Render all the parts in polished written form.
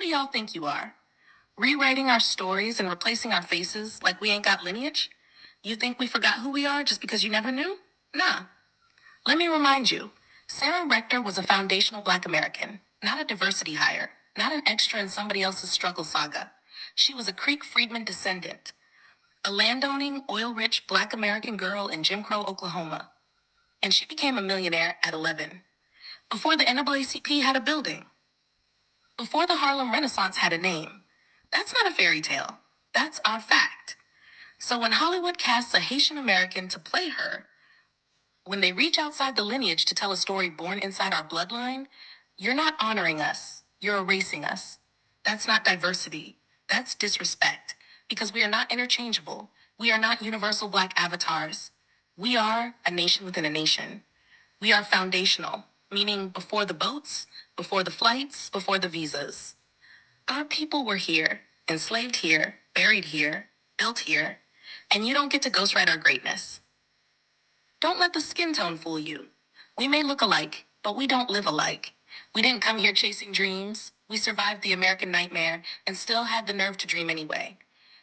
do y'all think you are? Rewriting our stories and replacing our faces like we ain't got lineage? You think we forgot who we are just because you never knew? Nah. Let me remind you, Sarah Rector was a foundational Black American, not a diversity hire, not an extra in somebody else's struggle saga. She was a Creek Freedman descendant, a landowning, oil-rich Black American girl in Jim Crow, Oklahoma. And she became a millionaire at 11, before the NAACP had a building, before the Harlem Renaissance had a name. That's not a fairy tale. That's our fact. So when Hollywood casts a Haitian American to play her, when they reach outside the lineage to tell a story born inside our bloodline, you're not honoring us. You're erasing us. That's not diversity. That's disrespect. Because we are not interchangeable. We are not universal Black avatars. We are a nation within a nation. We are foundational, meaning before the boats, before the flights, before the visas. Our people were here, enslaved here, buried here, built here, and you don't get to ghostwrite our greatness. Don't let the skin tone fool you. We may look alike, but we don't live alike. We didn't come here chasing dreams. We survived the American nightmare and still had the nerve to dream anyway.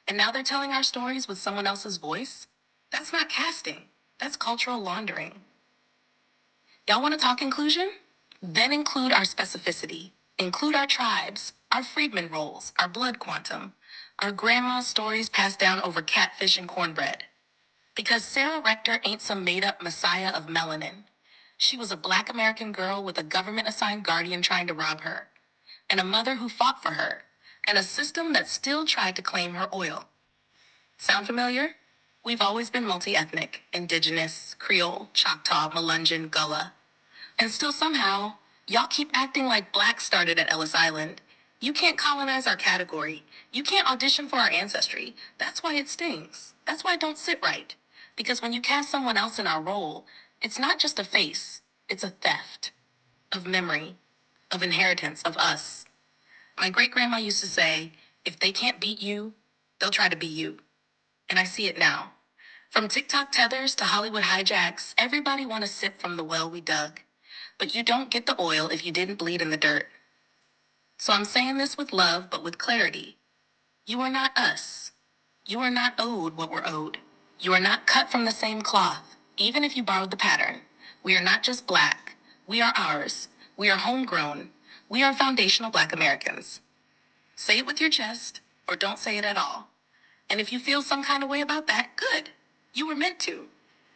And now they're telling our stories with someone else's voice? That's not casting. That's cultural laundering. Y'all want to talk inclusion? Then include our specificity. Include our tribes, our freedmen roles, our blood quantum, our grandma's stories passed down over catfish and cornbread. Because Sarah Rector ain't some made-up messiah of melanin. She was a Black American girl with a government-assigned guardian trying to rob her, and a mother who fought for her, and a system that still tried to claim her oil. Sound familiar? We've always been multi-ethnic, indigenous, Creole, Choctaw, Melungeon, Gullah. And still somehow, y'all keep acting like Black started at Ellis Island. You can't colonize our category. You can't audition for our ancestry. That's why it stings. That's why it don't sit right. Because when you cast someone else in our role, it's not just a face. It's a theft of memory, of inheritance, of us. My great-grandma used to say, if they can't beat you, they'll try to be you. And I see it now. From TikTok tethers to Hollywood hijacks, everybody want to sip from the well we dug. But you don't get the oil if you didn't bleed in the dirt. So I'm saying this with love, but with clarity. You are not us. You are not owed what we're owed. You are not cut from the same cloth, even if you borrowed the pattern. We are not just Black. We are ours. We are homegrown. We are foundational Black Americans. Say it with your chest, or don't say it at all. And if you feel some kind of way about that, good. You were meant to.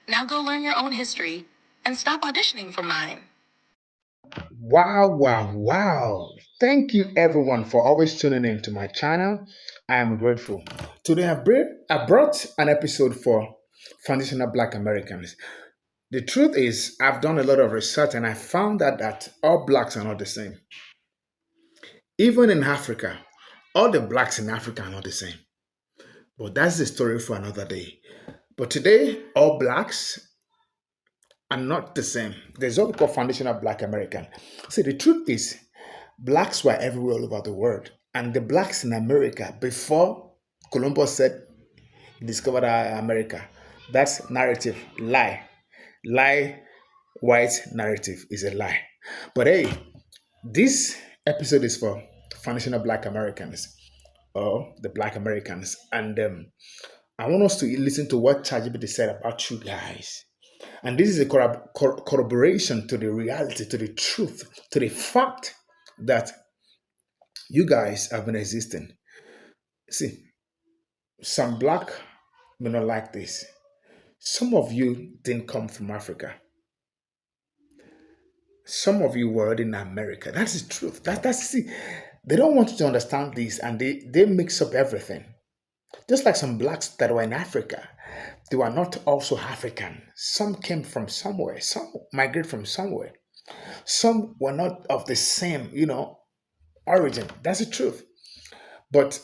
Now go learn your own history and stop auditioning for mine. Wow, wow, wow. Thank you everyone for always tuning in to my channel. I am grateful. Today I brought an episode for foundational Black Americans. The truth is, I've done a lot of research and I found out that all Blacks are not the same. Even in Africa, all the Blacks in Africa are not the same. But that's the story for another day. But today, all Blacks are not the same. There's what we call foundational Black American. See, the truth is, Blacks were everywhere all over the world. And the Blacks in America, before Columbus said he discovered America, that's narrative, lie. Lie, white narrative is a lie. But hey, this episode is for foundational Black Americans or the Black Americans. And I want us to listen to what ChatGPT said about you guys. And this is a corroboration to the reality, to the truth, to the fact that you guys have been existing. See, some Black may not like this. Some of you didn't come from Africa. Some of you were in America. That's the truth. That's see, they don't want you to understand this, and they mix up everything. Just like some Blacks that were in Africa, they were not also African. Some came from somewhere. Some migrated from somewhere. Some were not of the same, origin. That's the truth. But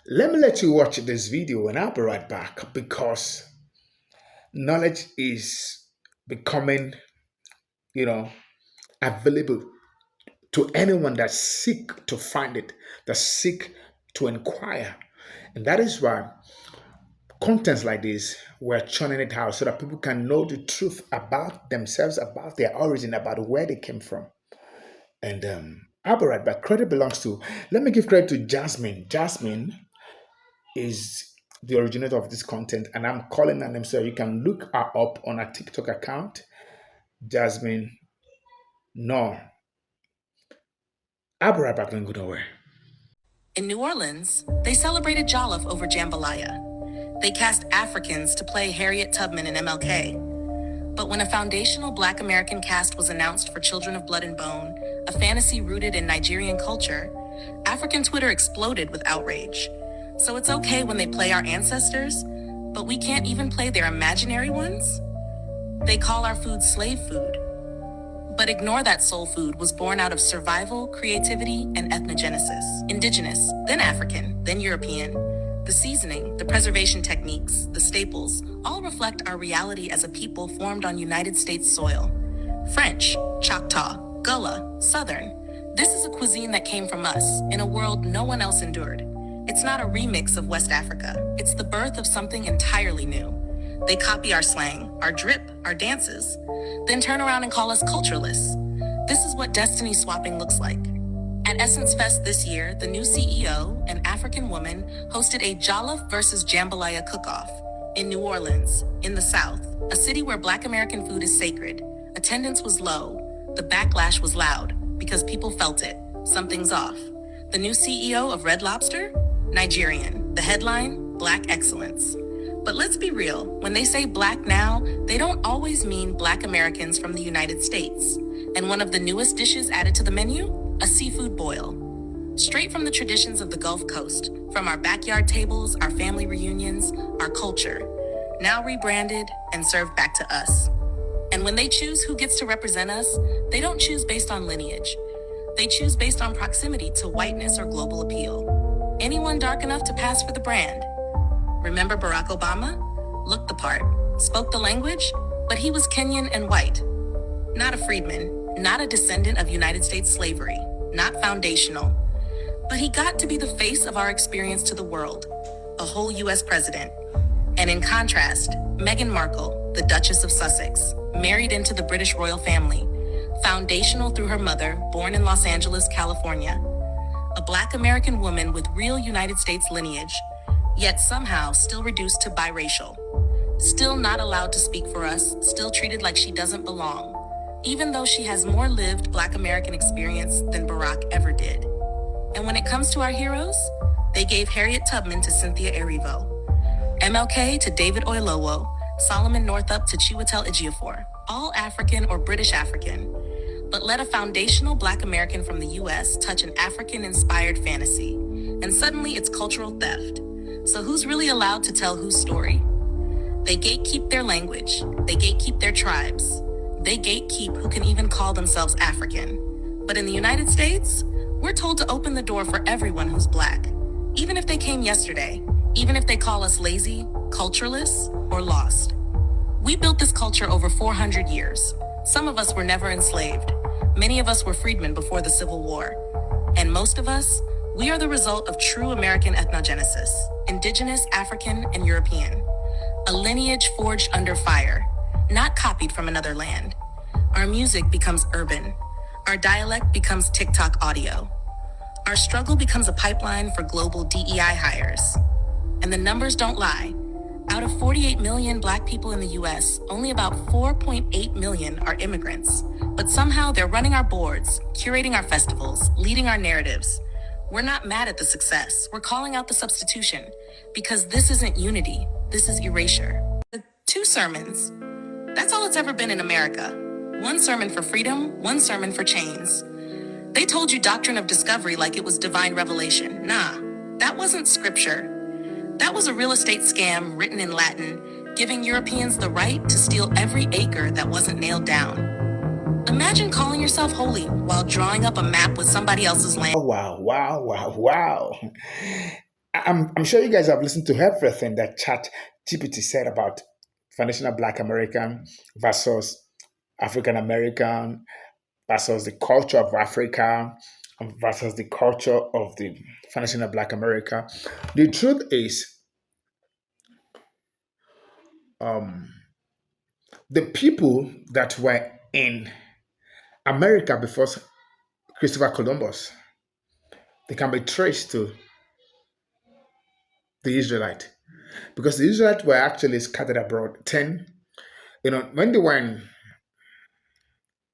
let me let you watch this video and I'll be right back because knowledge is becoming, you know, available to anyone that seek to find it, that seek to inquire. And that is why contents like this, we're churning it out so that people can know the truth about themselves, about their origin, about where they came from. And I'll be right back. Credit belongs to, let me give credit to Jasmine. Jasmine is the originator of this content, and I'm calling her name so you can look her up on her TikTok account. Jasmine, no. I'll be right back. Don't go nowhere. In New Orleans, they celebrated Jollof over jambalaya. They cast Africans to play Harriet Tubman and MLK. But when a foundational Black American cast was announced for Children of Blood and Bone, a fantasy rooted in Nigerian culture, African Twitter exploded with outrage. So it's okay when they play our ancestors, but we can't even play their imaginary ones? They call our food slave food. But ignore that soul food was born out of survival, creativity, and ethnogenesis. Indigenous, then African, then European. The seasoning, the preservation techniques, the staples, all reflect our reality as a people formed on United States soil. French, Choctaw, Gullah, Southern. This is a cuisine that came from us, in a world no one else endured. It's not a remix of West Africa. It's the birth of something entirely new. They copy our slang, our drip, our dances, then turn around and call us culturalists. This is what destiny swapping looks like. At Essence Fest this year, the new CEO, an African woman, hosted a Jollof versus Jambalaya cook-off in New Orleans, in the South, a city where Black American food is sacred. Attendance was low. The backlash was loud because people felt it. Something's off. The new CEO of Red Lobster? Nigerian. The headline? Black excellence. But let's be real, when they say Black now, they don't always mean Black Americans from the United States. And one of the newest dishes added to the menu? A seafood boil. Straight from the traditions of the Gulf Coast, from our backyard tables, our family reunions, our culture. Now rebranded and served back to us. And when they choose who gets to represent us, they don't choose based on lineage. They choose based on proximity to whiteness or global appeal. Anyone dark enough to pass for the brand. Remember Barack Obama? Looked the part, spoke the language, but he was Kenyan and white. Not a freedman, not a descendant of United States slavery, not foundational. But he got to be the face of our experience to the world, a whole US president. And in contrast, Meghan Markle, the Duchess of Sussex, married into the British royal family, foundational through her mother, born in Los Angeles, California. A Black American woman with real United States lineage, yet somehow still reduced to biracial. Still not allowed to speak for us, still treated like she doesn't belong, even though she has more lived Black American experience than Barack ever did. And when it comes to our heroes, they gave Harriet Tubman to Cynthia Erivo, MLK to David Oyelowo, Solomon Northup to Chiwetel Ejiofor, all African or British African. But let a foundational Black American from the US touch an African-inspired fantasy, and suddenly it's cultural theft. So who's really allowed to tell whose story? They gatekeep their language. They gatekeep their tribes. They gatekeep who can even call themselves African. But in the United States, we're told to open the door for everyone who's Black, even if they came yesterday, even if they call us lazy, cultureless, or lost. We built this culture over 400 years. Some of us were never enslaved. Many of us were freedmen before the Civil War. And most of us, we are the result of true American ethnogenesis, indigenous, African, and European. A lineage forged under fire, not copied from another land. Our music becomes urban. Our dialect becomes TikTok audio. Our struggle becomes a pipeline for global DEI hires. And the numbers don't lie. Out of 48 million Black people in the US, only about 4.8 million are immigrants. But somehow they're running our boards, curating our festivals, leading our narratives. We're not mad at the success. We're calling out the substitution. Because this isn't unity, this is erasure. 2 sermons. That's all it's ever been in America. 1 sermon for freedom, 1 sermon for chains. They told you doctrine of discovery like it was divine revelation. Nah, that wasn't scripture. That was a real estate scam written in Latin, giving Europeans the right to steal every acre that wasn't nailed down. Imagine calling yourself holy while drawing up a map with somebody else's land. Wow, wow, wow, wow. I'm sure you guys have listened to everything that ChatGPT said about foundational Black American versus African American versus the culture of Africa versus the culture of the foundational Black America. The truth is, um, the people that were in America before Christopher Columbus. They can be traced to the Israelite because the Israelites were actually scattered abroad. When they were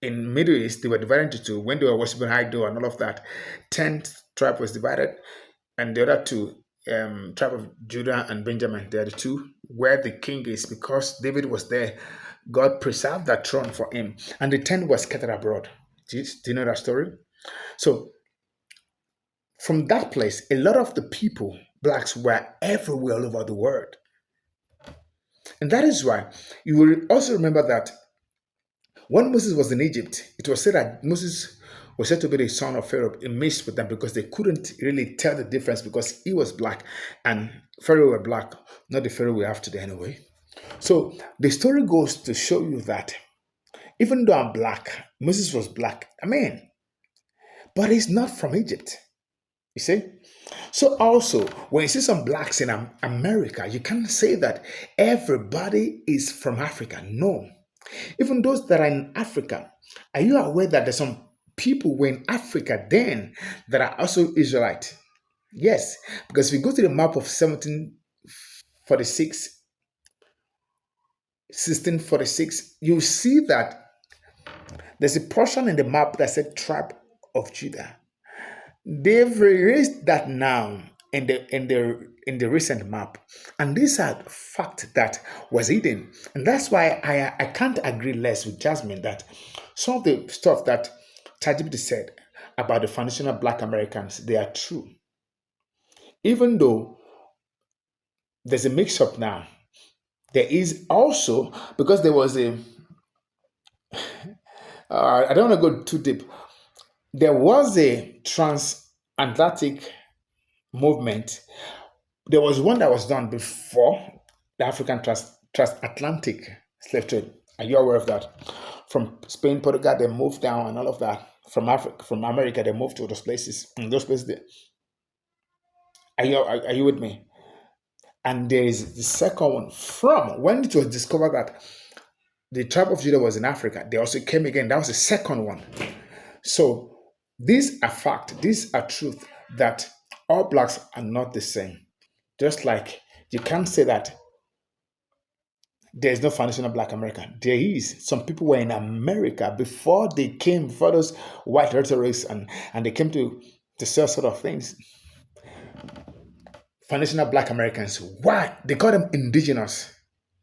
in Middle East, they were divided into two. When they were worshiping idol and all of that, 10th tribe was divided, and the other two, tribe of Judah and Benjamin, they are the two where the king is because David was there. God preserved that throne for him, and the 10 was scattered abroad. Do you know that story? So from that place, a lot of the people, blacks, were everywhere all over the world. And that is why you will also remember that when Moses was in Egypt, it was said that Moses was said to be the son of Pharaoh. He mixed with them because they couldn't really tell the difference because he was black and Pharaoh were black, not the Pharaoh we have today anyway. So the story goes to show you that even though I'm black, Moses was black. I mean, but he's not from Egypt. You see? So also, when you see some blacks in America, you can't say that everybody is from Africa. No. Even those that are in Africa, are you aware that there's some people were in Africa then that are also Israelite? Yes, because if you go to the map of 1746, 1646, you see that there's a portion in the map that said tribe of Judah. They've erased that now in the recent map, and these are fact that was hidden, and that's why I can't agree less with Jasmine that some of the stuff that ChatGPT said about the foundational Black Americans they are true, even though there's a mix-up now. There is also because there was a I don't want to go too deep. There was a transatlantic movement. There was one that was done before the African transatlantic slave trade. Are you aware of that? From Spain, Portugal, they moved down and all of that. From Africa, from America, they moved to those places. And those places, are you with me? And there is the second one from when it was discovered that the tribe of Judah was in Africa. They also came again. That was the second one. So these are fact. These are truth that all blacks are not the same. Just like you can't say that there is no foundational Black America. There is. Some people were in America before they came, before those white rhetorics and they came to sell sort of things. Foundational Black Americans. Why? They call them indigenous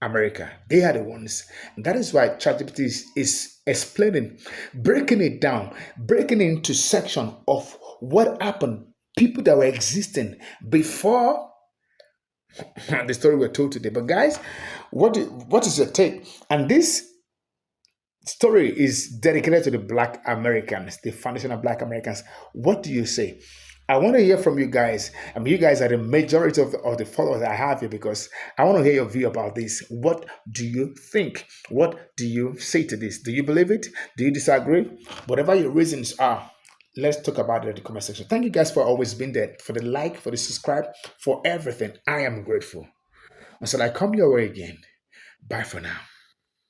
America. They are the ones. And that is why ChatGPT is explaining, breaking it down, breaking it into section of what happened, people that were existing before the story we're told today. But guys, what is your take? And this story is dedicated to the Black Americans, the foundation of Black Americans. What do you say? I want to hear from you guys. I mean, you guys are the majority of the followers I have here because I want to hear your view about this. What do you think? What do you say to this? Do you believe it? Do you disagree? Whatever your reasons are, let's talk about it in the comment section. Thank you guys for always being there, for the like, for the subscribe, for everything. I am grateful. Until I come your way again. Bye for now.